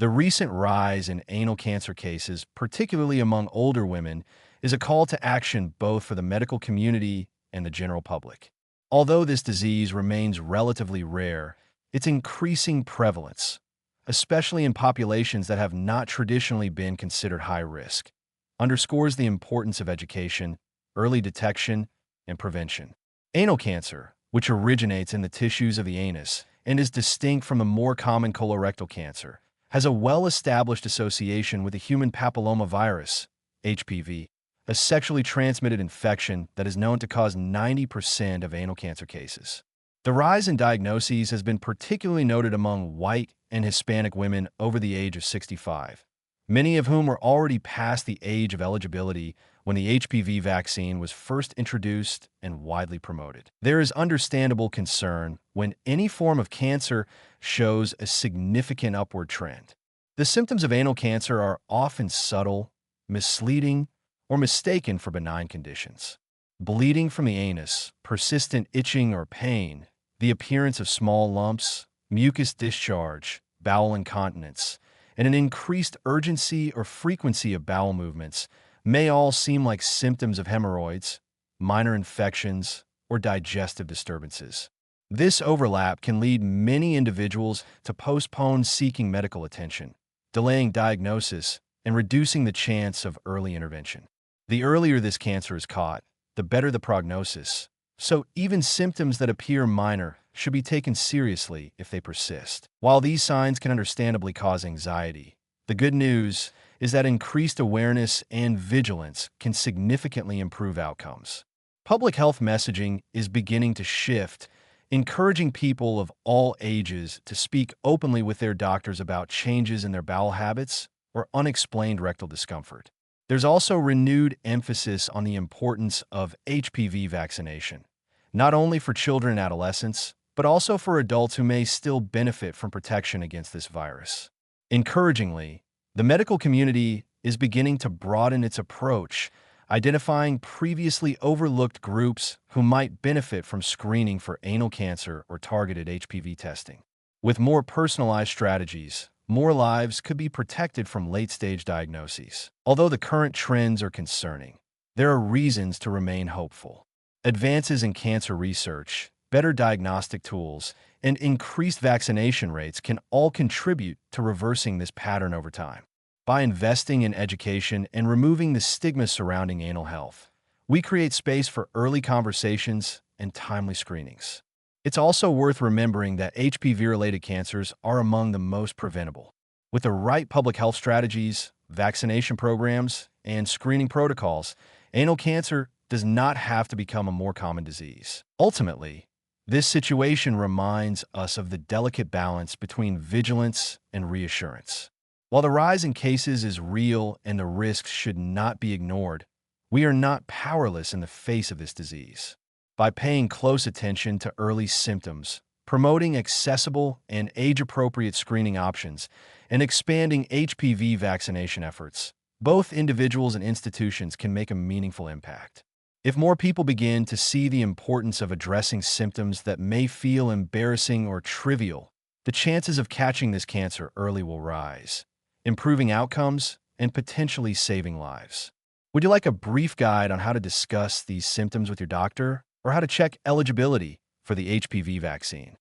The recent rise in anal cancer cases, particularly among older women, is a call to action both for the medical community and the general public. Although this disease remains relatively rare, its increasing prevalence, especially in populations that have not traditionally been considered high risk, underscores the importance of education, early detection, and prevention. Anal cancer, which originates in the tissues of the anus and is distinct from the more common colorectal cancer, has a well-established association with the human papillomavirus, HPV, a sexually transmitted infection that is known to cause 90% of anal cancer cases. The rise in diagnoses has been particularly noted among white and Hispanic women over the age of 65, many of whom were already past the age of eligibility when the HPV vaccine was first introduced and widely promoted. There is understandable concern when any form of cancer shows a significant upward trend. The symptoms of anal cancer are often subtle, misleading, or mistaken for benign conditions. Bleeding from the anus, persistent itching or pain, the appearance of small lumps, mucus discharge, bowel incontinence, and an increased urgency or frequency of bowel movements may all seem like symptoms of hemorrhoids, minor infections, or digestive disturbances. This overlap can lead many individuals to postpone seeking medical attention, delaying diagnosis, and reducing the chance of early intervention. The earlier this cancer is caught, the better the prognosis, so even symptoms that appear minor should be taken seriously if they persist. While these signs can understandably cause anxiety, the good news is that increased awareness and vigilance can significantly improve outcomes. Public health messaging is beginning to shift, encouraging people of all ages to speak openly with their doctors about changes in their bowel habits or unexplained rectal discomfort. There's also renewed emphasis on the importance of HPV vaccination, not only for children and adolescents, but also for adults who may still benefit from protection against this virus. Encouragingly, the medical community is beginning to broaden its approach, identifying previously overlooked groups who might benefit from screening for anal cancer or targeted HPV testing. With more personalized strategies, more lives could be protected from late-stage diagnoses. Although the current trends are concerning, there are reasons to remain hopeful. Advances in cancer research, better diagnostic tools, and increased vaccination rates can all contribute to reversing this pattern over time. By investing in education and removing the stigma surrounding anal health, we create space for early conversations and timely screenings. It's also worth remembering that HPV-related cancers are among the most preventable. With the right public health strategies, vaccination programs, and screening protocols, anal cancer does not have to become a more common disease. Ultimately, this situation reminds us of the delicate balance between vigilance and reassurance. While the rise in cases is real and the risks should not be ignored, we are not powerless in the face of this disease. By paying close attention to early symptoms, promoting accessible and age-appropriate screening options, and expanding HPV vaccination efforts, both individuals and institutions can make a meaningful impact. If more people begin to see the importance of addressing symptoms that may feel embarrassing or trivial, the chances of catching this cancer early will rise, improving outcomes and potentially saving lives. Would you like a brief guide on how to discuss these symptoms with your doctor or how to check eligibility for the HPV vaccine?